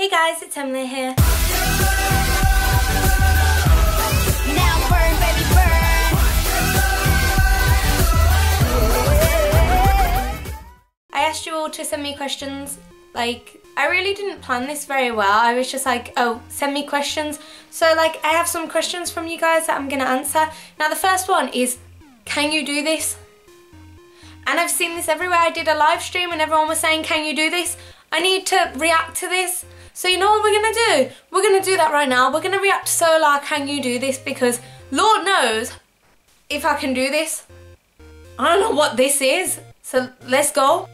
Hey guys, it's Emily here. Now burn, baby, burn. I asked you all to send me questions. Like, I really didn't plan this very well. I was just like, oh, send me questions. So like, I have some questions from you guys that I'm gonna answer. Now the first one is, can you do this? And I've seen this everywhere. I did a live stream and everyone was saying, can you do this? I need to react to this. So you know what we're gonna do? We're gonna do that right now. We're gonna react to Solar, can you do this? Because Lord knows if I can do this. I don't know what this is. So let's go.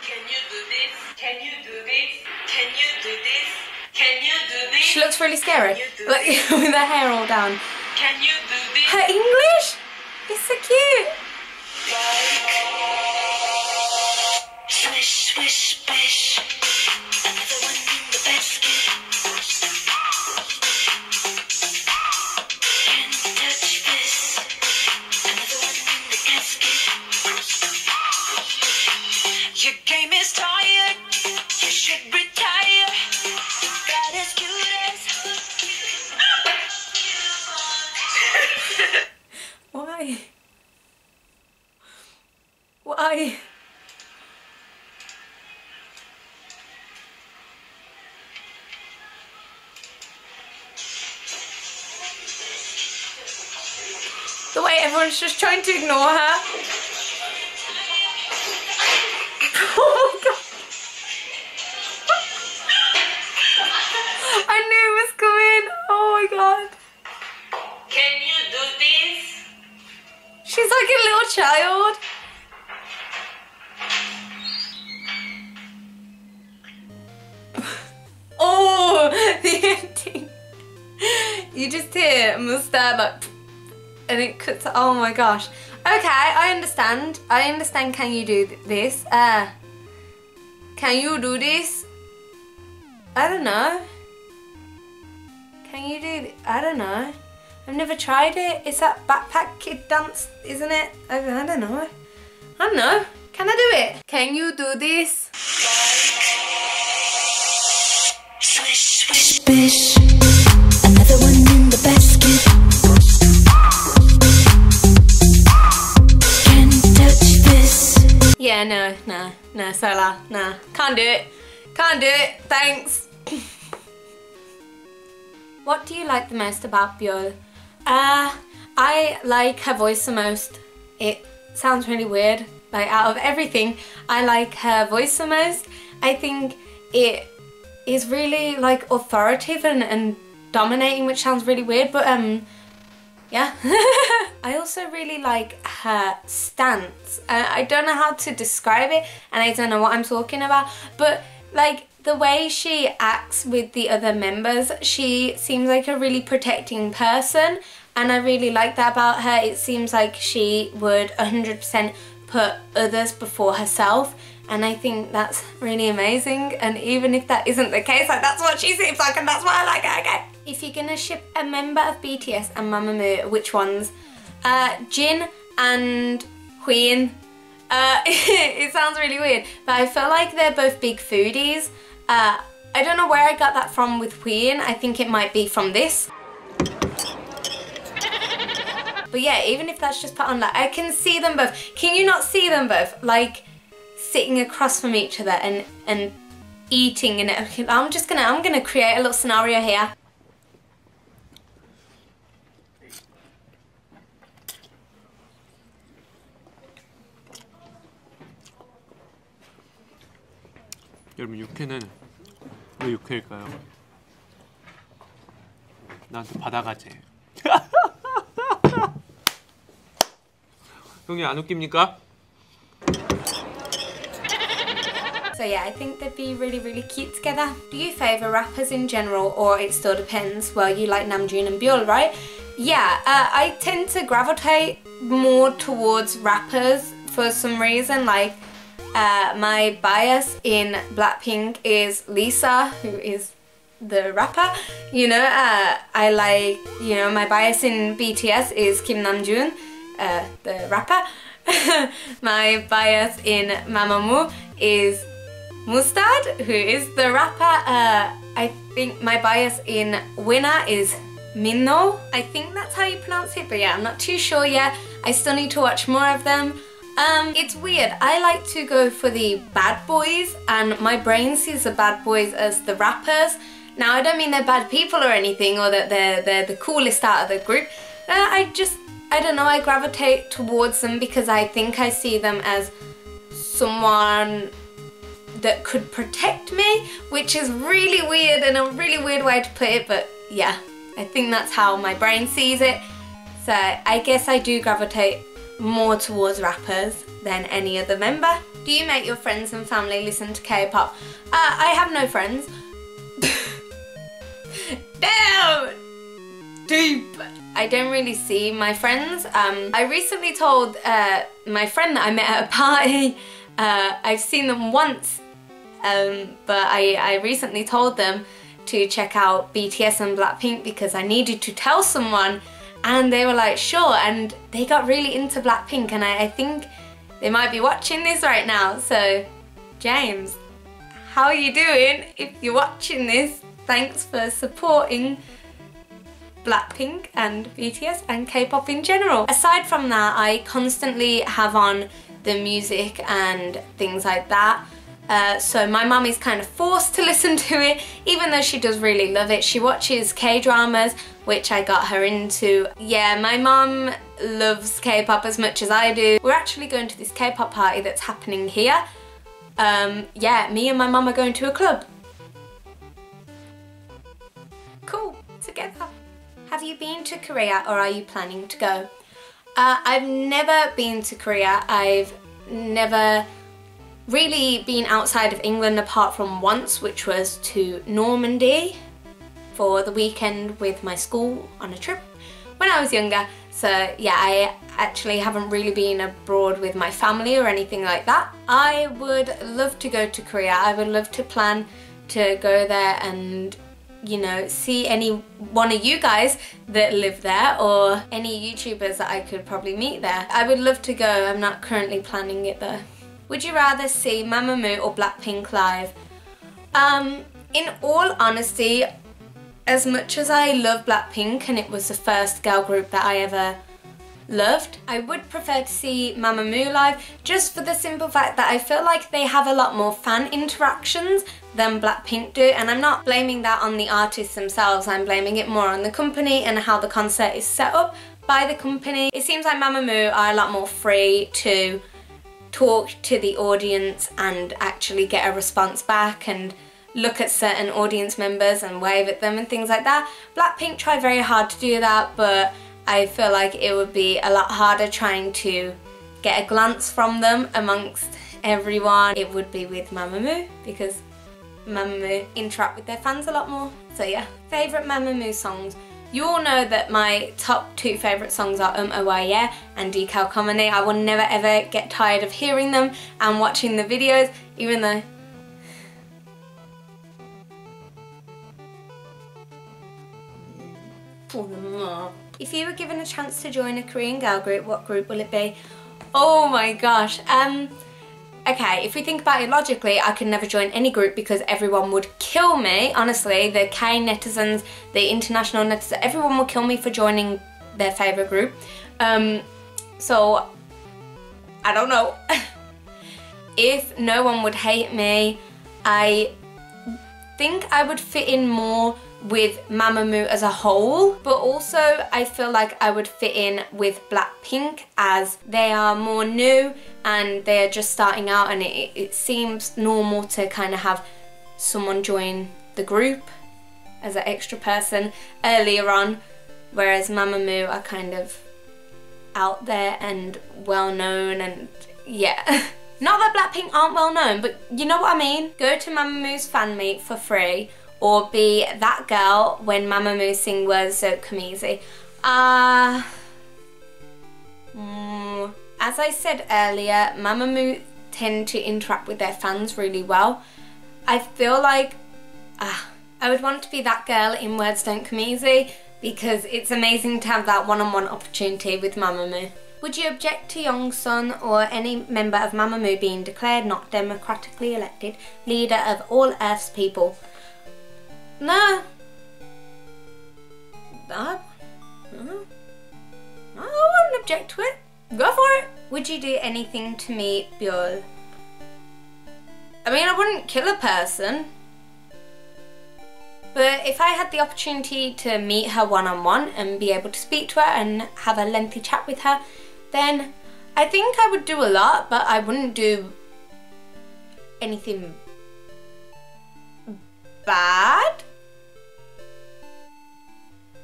Can you do this? Can you do this? Can you do this? Can you do this? She looks really scary. Like, with her hair all down. Can you do this? Her English is so cute. Swish, swish, swish. Another one in the basket. Can't touch this. Another one in the casket. Your game is tired. You should retire. Got as cute as. Why? Why? The way everyone's just trying to ignore her. Oh my god. I knew it was coming. Oh my god. Can you do this? She's like a little child. Oh, the ending. You just hear mustard like, and it cuts. Oh my gosh. Okay, I understand. I understand. Can you do this? Can you do this? I don't know. Can you do? I don't know. I've never tried it. It's that backpack kid dance, isn't it? I don't know. I don't know. Can I do it? Can you do this? Swish, swish, swish. Another one in the basket. Can't touch this. Yeah, no, Solar, nah. Can't do it. Can't do it. Thanks. What do you like the most about Björk? I like her voice the most. It sounds really weird. Like, out of everything, I like her voice the most. I think it is really like authoritative and dominating, which sounds really weird, but yeah. I also really like her stance. I don't know how to describe it, and I don't know what I'm talking about, but like the way she acts with the other members, she seems like a really protecting person, and I really like that about her. It seems like she would 100% put others before herself, and I think that's really amazing. And even if that isn't the case, like, that's what she seems like, and that's why I like her. Okay. If you're gonna ship a member of BTS and Mamamoo, which ones? Jin and Hwin. It sounds really weird, but I feel like they're both big foodies. I don't know where I got that from with Hwin. I think it might be from this. But yeah, even if that's just put on, like, I can see them both. Can you not see them both? Like, sitting across from each other and eating and everything. I'm gonna create a little scenario here. 여러분, 육회는 왜 육회일까요? 나한테 받아가재. 형님 안 웃깁니까? So yeah, I think they'd be really, really cute together. Do you favour rappers in general, or it still depends? Well, you like Namjoon and Björk, right? Yeah, I tend to gravitate more towards rappers for some reason. Like, my bias in Blackpink is Lisa, who is the rapper. You know, I like, you know, my bias in BTS is Kim Namjoon, the rapper. My bias in Mamamoo is Mustard, who is the rapper. I think my bias in winner is Minno. I think that's how you pronounce it, but yeah, I'm not too sure yet. I still need to watch more of them. It's weird. I like to go for the bad boys, and my brain sees the bad boys as the rappers. Now, I don't mean they're bad people or anything, or that they're the coolest out of the group. I don't know, I gravitate towards them because I think I see them as someone that could protect me, which is really weird and a really weird way to put it, but yeah, I think that's how my brain sees it. So I guess I do gravitate more towards rappers than any other member. Do you make your friends and family listen to K-pop? I have no friends. Damn! Deep! I don't really see my friends. I recently told my friend that I met at a party. I've seen them once, but I recently told them to check out BTS and Blackpink because I needed to tell someone, and they were like, sure, and they got really into Blackpink, and I think they might be watching this right now. So, James, how are you doing? If you're watching this, thanks for supporting Blackpink and BTS and K-pop in general. Aside from that, I constantly have on the music and things like that. So my mum is kind of forced to listen to it, even though she does really love it. She watches K-dramas, which I got her into. Yeah, my mum loves K-pop as much as I do. We're actually going to this K-pop party that's happening here. Yeah, me and my mum are going to a club. Cool, together. Have you been to Korea or are you planning to go? I've never been to Korea. I've never really been outside of England apart from once, which was to Normandy for the weekend with my school on a trip when I was younger. So yeah, I actually haven't really been abroad with my family or anything like that. I would love to go to Korea. I would love to plan to go there and, you know, see any one of you guys that live there or any YouTubers that I could probably meet there. I would love to go. I'm not currently planning it though. Would you rather see Mamamoo or Blackpink live? In all honesty, as much as I love Blackpink and it was the first girl group that I ever loved, I would prefer to see Mamamoo live just for the simple fact that I feel like they have a lot more fan interactions than Blackpink do, and I'm not blaming that on the artists themselves, I'm blaming it more on the company and how the concert is set up by the company. It seems like Mamamoo are a lot more free to talk to the audience and actually get a response back and look at certain audience members and wave at them and things like that. Blackpink try very hard to do that, but I feel like it would be a lot harder trying to get a glance from them amongst everyone. It would be with Mamamoo because Mamamoo interact with their fans a lot more. So yeah, favourite Mamamoo songs. You all know that my top 2 favourite songs are Oh Why Yeah and Decal Comedy. I will never ever get tired of hearing them and watching the videos, even though if you were given a chance to join a Korean girl group, what group will it be? Oh my gosh. Okay, if we think about it logically, I could never join any group because everyone would kill me. Honestly, the K netizens, the international netizens, everyone would kill me for joining their favourite group. So, I don't know. If no one would hate me, I think I would fit in more with Mamamoo as a whole, but also I feel like I would fit in with Blackpink as they are more new and they're just starting out, and it seems normal to kind of have someone join the group as an extra person earlier on, whereas Mamamoo are kind of out there and well known, and yeah. Not that Blackpink aren't well known, but you know what I mean? Go to Mamamoo's fan meet for free, or be that girl when Mamamoo sing Words Don't Come Easy. As I said earlier, Mamamoo tend to interact with their fans really well. I feel like I would want to be that girl in Words Don't Come Easy because it's amazing to have that one-on-one opportunity with Mamamoo. Would you object to Youngsun or any member of Mamamoo being declared not democratically elected leader of all Earth's people? No. No. I wouldn't object to it. Go for it. Would you do anything to meet Byul? I mean, I wouldn't kill a person. But if I had the opportunity to meet her one-on-one and be able to speak to her and have a lengthy chat with her, then I think I would do a lot, but I wouldn't do anything bad.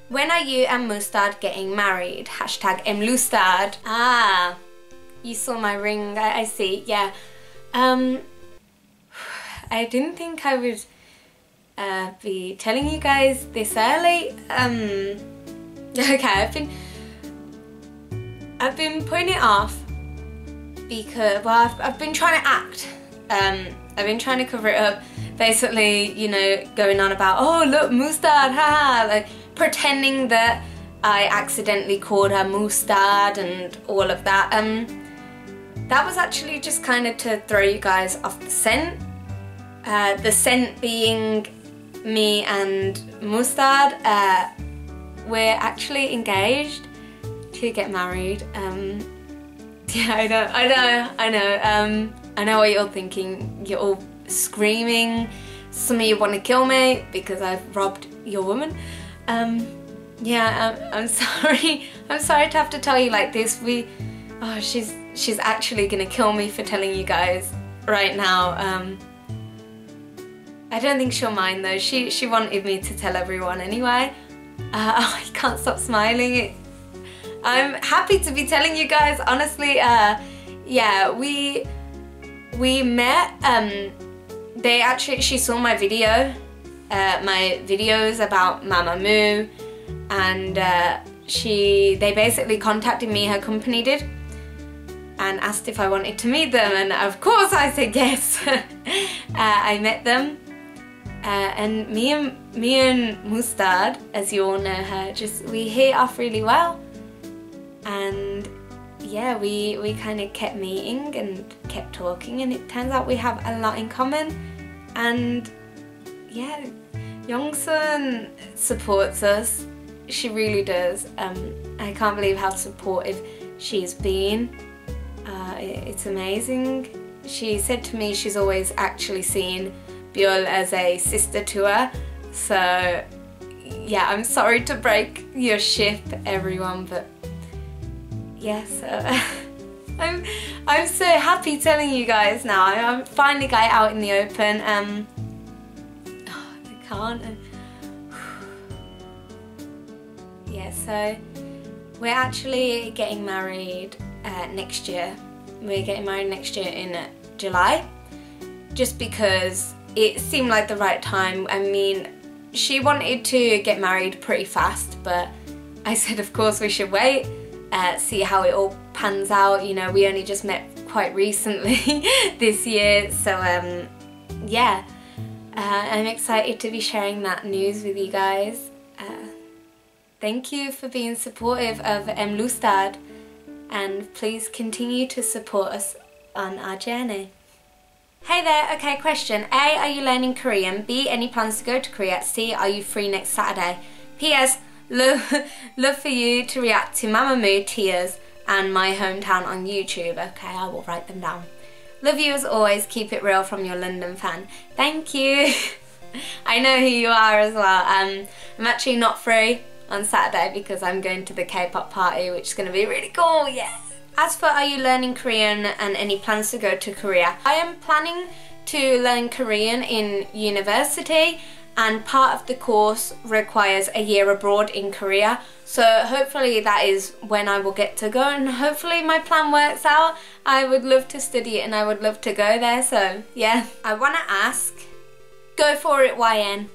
When are you and Mustard getting married? Hashtag Mlustard. Ah, you saw my ring, I see, yeah. I didn't think I would be telling you guys this early. Okay, I've been putting it off because, well, I've been trying to act. I've been trying to cover it up, basically, you know, going on about, oh look, Mustard, haha, like pretending that I accidentally called her Mustard and all of that. That was actually just kind of to throw you guys off the scent. The scent being me and Mustard. We're actually engaged to get married. Yeah, I know what you're thinking. You're all screaming. Some of you want to kill me because I've robbed your woman. Yeah, I'm sorry. I'm sorry to have to tell you like this. She's actually gonna kill me for telling you guys right now. I don't think she'll mind though. She wanted me to tell everyone anyway. I can't stop smiling. I'm happy to be telling you guys, honestly. Yeah, we met. She saw my video, my videos about Mamamoo, and they basically contacted me, her company did, and asked if I wanted to meet them, and of course I said yes. I met them. And me and Mustard, as you all know her, we hit off really well, and yeah, we kind of kept meeting and kept talking, and it turns out we have a lot in common. And yeah, Youngsun supports us, she really does. I can't believe how supportive she's been. It's amazing. She said to me she's always actually seen Byul as a sister to her, so yeah, I'm sorry to break your ship, everyone, but yeah, so I'm so happy telling you guys now. I finally got it out in the open. I can't. Yeah, so we're actually getting married next year. We're getting married next year in July, just because it seemed like the right time. I mean, she wanted to get married pretty fast, but I said of course we should wait, see how it all pans out. You know, we only just met quite recently this year, so yeah, I'm excited to be sharing that news with you guys. Thank you for being supportive of Mlustard, and please continue to support us on our journey. Hey there, okay, question. A, are you learning Korean? B, any plans to go to Korea? C, are you free next Saturday? P.S. Love for you to react to Mamamoo, Tears and My Hometown on YouTube. Okay, I will write them down. Love you as always, keep it real from your London fan. Thank you. I know who you are as well. I'm actually not free on Saturday because I'm going to the K-pop party, which is going to be really cool, yes. As for are you learning Korean and any plans to go to Korea? I am planning to learn Korean in university, and part of the course requires a year abroad in Korea. So hopefully that is when I will get to go, and hopefully my plan works out. I would love to study it and I would love to go there, so yeah. I want to ask, go for it YN.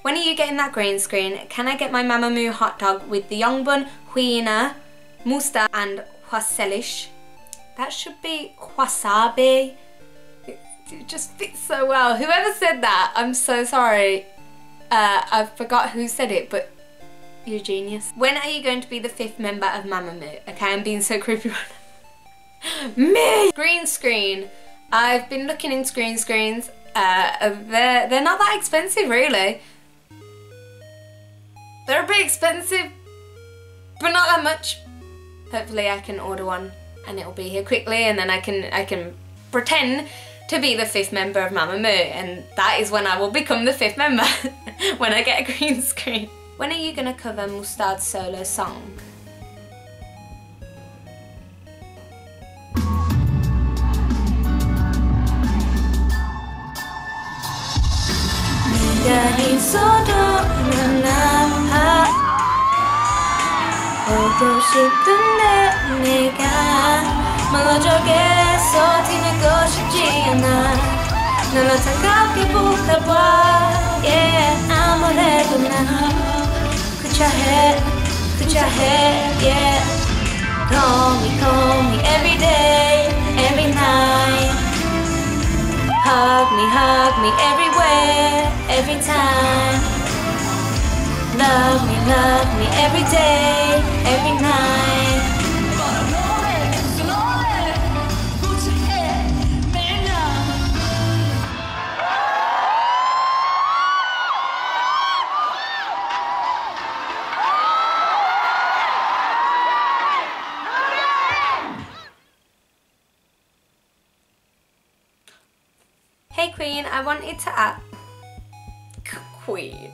When are you getting that green screen? Can I get my Mamamoo hot dog with the Yongbun, Huina, Musta and Hwaselish? That should be wasabi. It just fits so well. Whoever said that, I'm so sorry. I forgot who said it, but You're a genius. When are you going to be the 5th member of Mamamoo? Okay, I'm being so creepy right now. Me! Green screen. I've been looking into green screens. They're not that expensive, really. They're a bit expensive, but not that much. Hopefully I can order one and it'll be here quickly, and then I can pretend to be the 5th member of Mamamoo, and that is when I will become the 5th member, when I get a green screen. When are you gonna cover Mustard's solo song? 보고 싶은데 네가 멀어져서 뒤내고 싶지 않아 널 차갑게 볶아봐 yeah 아무래도 난 구차해 yeah call me every day every night hug me everywhere every time love me every day, every night. Hey Queen, I wanted to ask... Queen.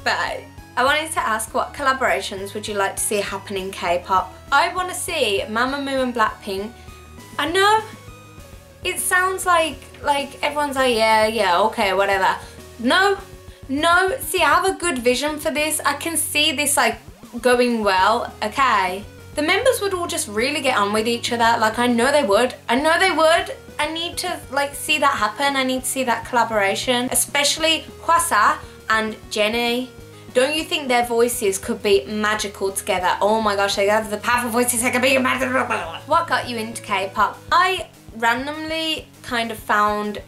Bye. I wanted to ask, what collaborations would you like to see happen in K-pop? I want to see Mamamoo and Blackpink. I know it sounds like everyone's like, yeah, okay, whatever. No, see, I have a good vision for this. I can see this like going well, okay? The members would all just really get on with each other. Like, I know they would. I need to like see that happen. I need to see that collaboration, especially Hwasa and Jennie. Don't you think their voices could be magical together? Oh my gosh, they have the powerful voices, they could be magical. What got you into K-pop? I randomly kind of found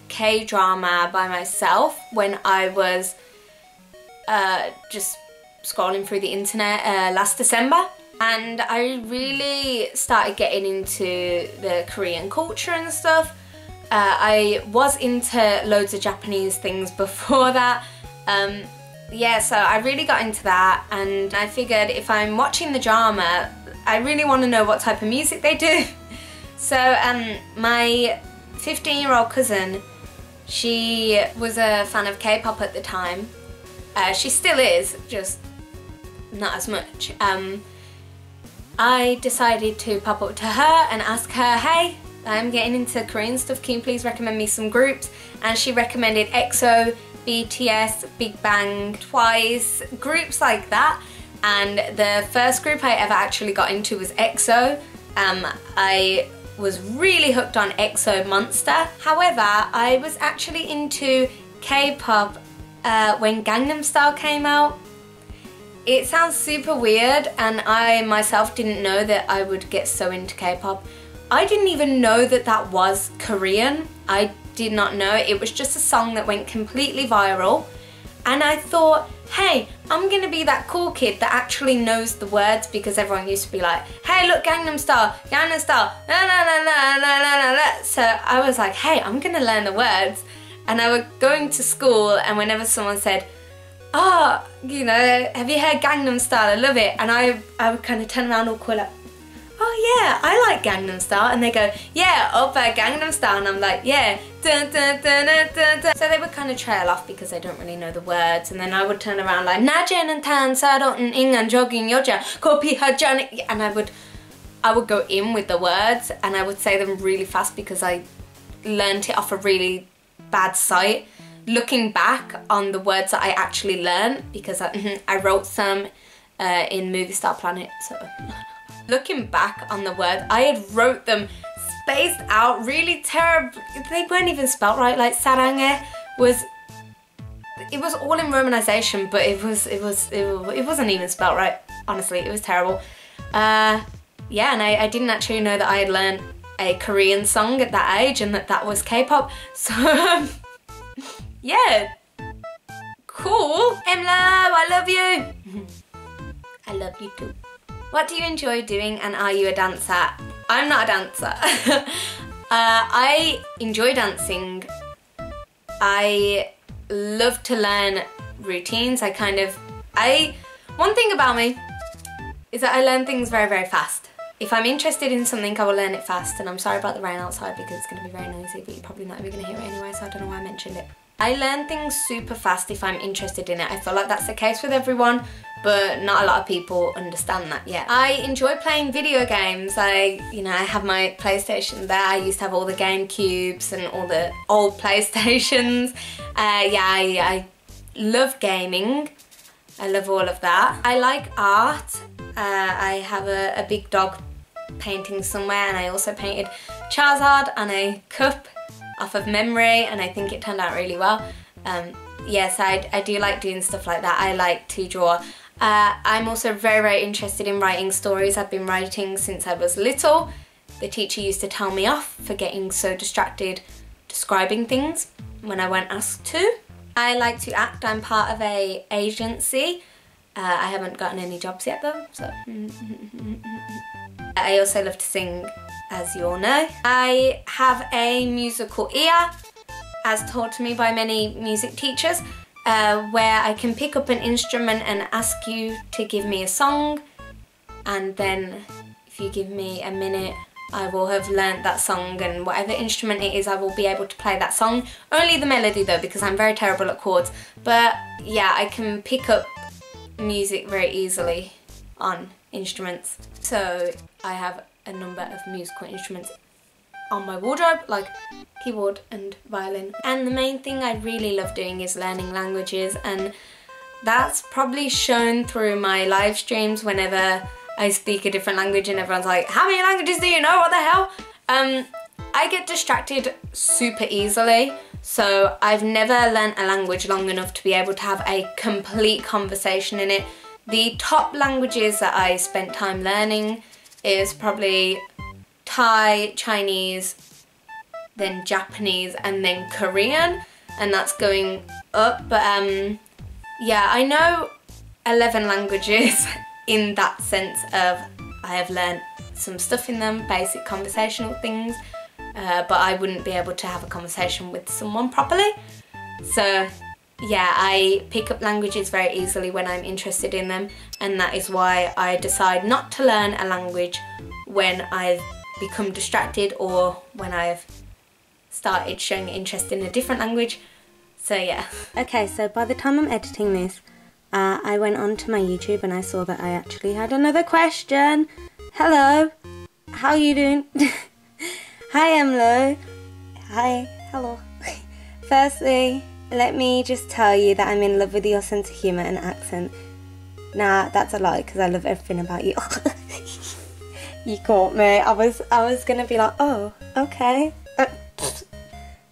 K-drama by myself when I was just scrolling through the internet last December. And I really started getting into the Korean culture and stuff. I was into loads of Japanese things before that. Yeah, so I really got into that, and I figured if I'm watching the drama, I really want to know what type of music they do. So my 15-year-old cousin, she was a fan of K-pop at the time. She still is, just not as much. I decided to pop up to her and ask her, hey, I'm getting into Korean stuff, can you please recommend me some groups? And she recommended EXO, BTS, Big Bang, Twice, groups like that. And the first group I ever actually got into was EXO. I was really hooked on EXO Monster. However, I was actually into K-pop when Gangnam Style came out. It sounds super weird, and I myself didn't know that I would get so into K-pop. I didn't even know that that was Korean. I did not know. It was just a song that went completely viral, and I thought, hey, I'm gonna be that cool kid that actually knows the words, because everyone used to be like, hey, look, Gangnam Style, la la la la la la. So I was like, hey, I'm gonna learn the words. And I was going to school, and whenever someone said, oh, you know, have you heard Gangnam Style? I love it. And I would kind of turn around all cool like, oh yeah, I like Gangnam Style. And they go, yeah, oppa Gangnam Style. And I'm like, yeah, dun, dun, dun, dun, dun, dun. So they would kind of trail off because they don't really know the words. And then I would turn around like, 나제는 탄사로는 인간적인 여자, 고피하잖아. And I would go in with the words, and I would say them really fast because I learned it off a really bad site. Looking back on the words that I actually learned, because I wrote some in Movie Star Planet, so looking back on the words, I had wrote them spaced out really terrible. They weren't even spelt right. Like 사랑해 was, it was all in romanization, but it wasn't even spelt right. Honestly, it was terrible. Yeah, and I didn't actually know that I had learned a Korean song at that age, and that was K-pop. So yeah, Cool. Emlo, I love you. I love you too. What do you enjoy doing and are you a dancer? I'm not a dancer. I enjoy dancing. I love to learn routines. One thing about me is that I learn things very, very fast. If I'm interested in something, I will learn it fast. And I'm sorry about the rain outside because it's going to be very noisy, but you're probably not even going to hear it anyway, so I don't know why I mentioned it. I learn things super fast if I'm interested in it. I feel like that's the case with everyone, but not a lot of people understand that yet. I enjoy playing video games. I have my PlayStation there. I used to have all the GameCubes and all the old PlayStations. I love gaming. I love all of that. I like art. I have a big dog painting somewhere, and I also painted Charizard and a cup off of memory, and I think it turned out really well. Yes, I do like doing stuff like that. I like to draw. I'm also very, very interested in writing stories. I've been writing since I was little. The teacher used to tell me off for getting so distracted describing things when I weren't asked to. I like to act. I'm part of an agency. I haven't gotten any jobs yet though, so. I also love to sing, as you all know. I have a musical ear, as taught to me by many music teachers, where I can pick up an instrument and ask you to give me a song, and then if you give me a minute, I will have learnt that song, and whatever instrument it is, I will be able to play that song. Only the melody though, because I'm very terrible at chords. But yeah, I can pick up music very easily on instruments. So I have a number of musical instruments on my wardrobe, like keyboard and violin. And the main thing I really love doing is learning languages, and that's probably shown through my live streams whenever I speak a different language and everyone's like, how many languages do you know? What the hell? I get distracted super easily, so I've never learnt a language long enough to be able to have a complete conversation in it. The top languages that I spent time learning is probably Thai, Chinese, then Japanese, and then Korean, and that's going up. But yeah, I know 11 languages in that sense of I have learnt some stuff in them, basic conversational things, but I wouldn't be able to have a conversation with someone properly. So yeah, I pick up languages very easily when I'm interested in them, and that is why I decide not to learn a language when I've become distracted or when I've started showing interest in a different language. So yeah. Okay, so by the time I'm editing this, I went onto my YouTube and I saw that I actually had another question. Hello, how are you doing? Hi Emlo. Hi, hello. Firstly, let me just tell you that I'm in love with your sense of humour and accent. Nah, that's a lie, because I love everything about you. You caught me. I was gonna be like, oh, okay. That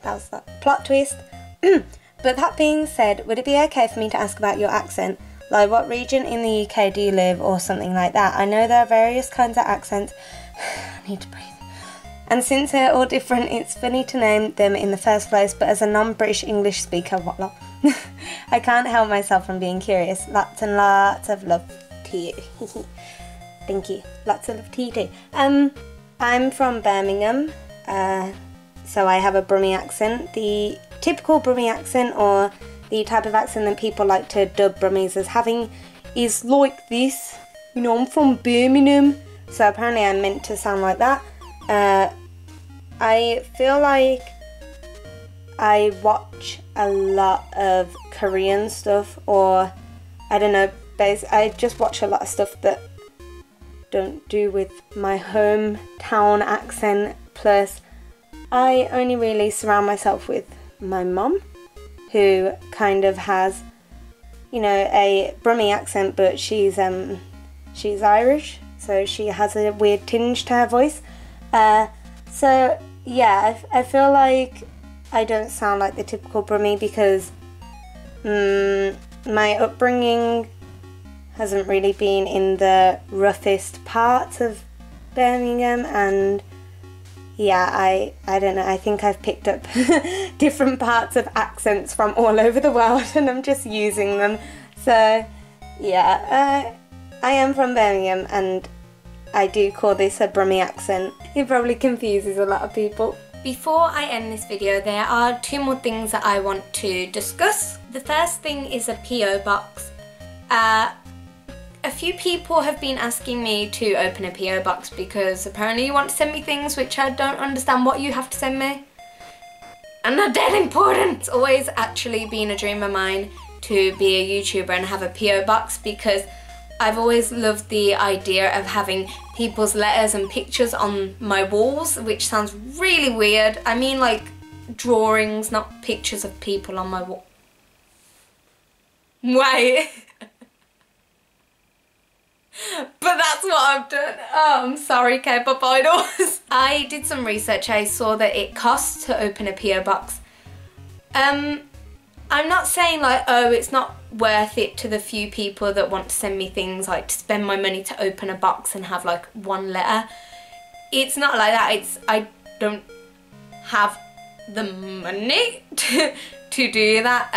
was that plot twist. But that being said, would it be okay for me to ask about your accent? Like, what region in the UK do you live, or something like that? I know there are various kinds of accents. I need to breathe. And since they're all different, it's funny to name them in the first place, but as a non-British English speaker, what I can't help myself from being curious. Lots and lots of love to you. Thank you. Lots of love to you too. I'm from Birmingham, so I have a Brummie accent. The typical Brummie accent, or the type of accent that people like to dub Brummies as having, is like this. You know, I'm from Birmingham, so apparently I'm meant to sound like that. I feel like I watch a lot of Korean stuff, or I don't know, I just watch a lot of stuff that don't do with my hometown accent. Plus, I only really surround myself with my mum, who kind of has, you know, a Brummie accent, but she's Irish, so she has a weird tinge to her voice. So yeah, I feel like I don't sound like the typical Brummie because my upbringing hasn't really been in the roughest parts of Birmingham, and yeah, I don't know, I think I've picked up different parts of accents from all over the world and I'm just using them. So yeah, I am from Birmingham and I do call this a Brummie accent. It probably confuses a lot of people. Before I end this video, there are 2 more things that I want to discuss. The first thing is a PO box. A few people have been asking me to open a PO box because apparently you want to send me things which I don't understand what you have to send me. And they're dead important. It's always actually been a dream of mine to be a YouTuber and have a PO box because I've always loved the idea of having people's letters and pictures on my walls, which sounds really weird. I mean like drawings, not pictures of people on my wall. Wait. But that's what I've done. Oh, I'm sorry, Kpop idols. I did some research. I saw that it costs to open a PO box. I'm not saying like, oh, it's not worth it to the few people that want to send me things, like to spend my money to open a box and have like 1 letter. It's not like that. It's I don't have the money to do that.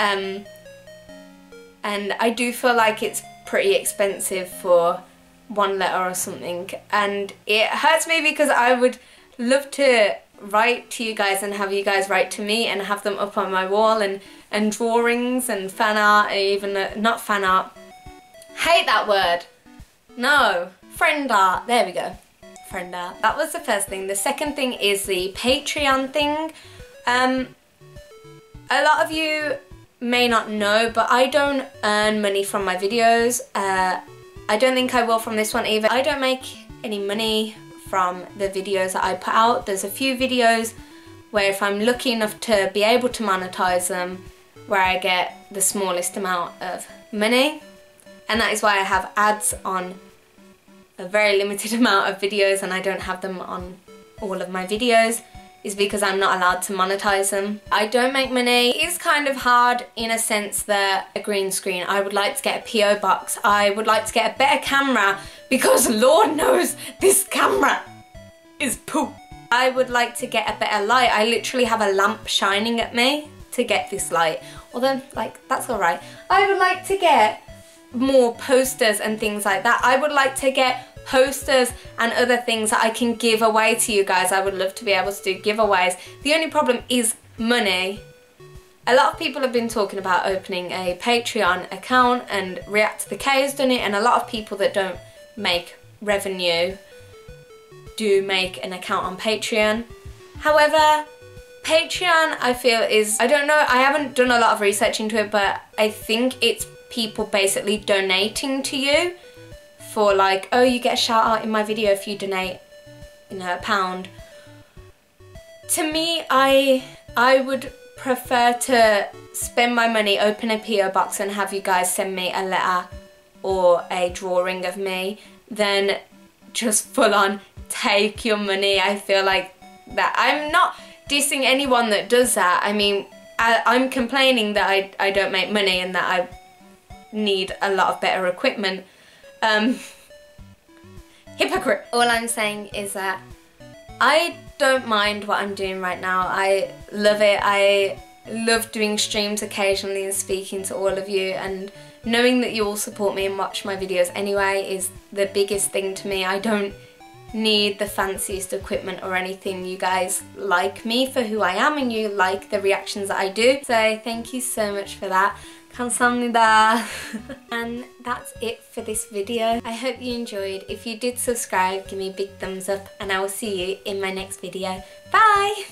And I do feel like it's pretty expensive for 1 letter or something, and it hurts me because I would love to write to you guys and have you guys write to me and have them up on my wall, and drawings and fan art, even not fan art, hate that word, no, friend art, there we go, friend art. That was the first thing. The second thing is the Patreon thing. A lot of you may not know, but I don't earn money from my videos. I don't think I will from this one either. I don't make any money from the videos that I put out. There's a few videos where if I'm lucky enough to be able to monetize them, where I get the smallest amount of money, and that is why I have ads on a very limited amount of videos and I don't have them on all of my videos, is because I'm not allowed to monetize them. I don't make money. It is kind of hard in a sense that a green screen. I would like to get a PO box. I would like to get a better camera because Lord knows this camera is poop. I would like to get a better light. I literally have a lamp shining at me to get this light. Although, like, that's alright. I would like to get more posters and things like that. I would like to get posters and other things that I can give away to you guys. I would love to be able to do giveaways. The only problem is money. A lot of people have been talking about opening a Patreon account, and React to the K has done it, and a lot of people that don't make revenue do make an account on Patreon. However, Patreon I feel is, I don't know, I haven't done a lot of research into it, but I think it's people basically donating to you for like, oh, you get a shout out in my video if you donate, you know, £1. To me, I would prefer to spend my money, open a PO box and have you guys send me a letter or a drawing of me than just full on take your money. I feel like that. I'm not dissing anyone that does that. I mean, I'm complaining that I don't make money and that I need a lot of better equipment. Hypocrite. All I'm saying is that I don't mind what I'm doing right now. I love it. I love doing streams occasionally and speaking to all of you, and knowing that you all support me and watch my videos anyway is the biggest thing to me. I don't need the fanciest equipment or anything. You guys like me for who I am and you like the reactions that I do. So thank you so much for that. 감사합니다. And that's it for this video. I hope you enjoyed. If you did subscribe, give me a big thumbs up and I will see you in my next video. Bye!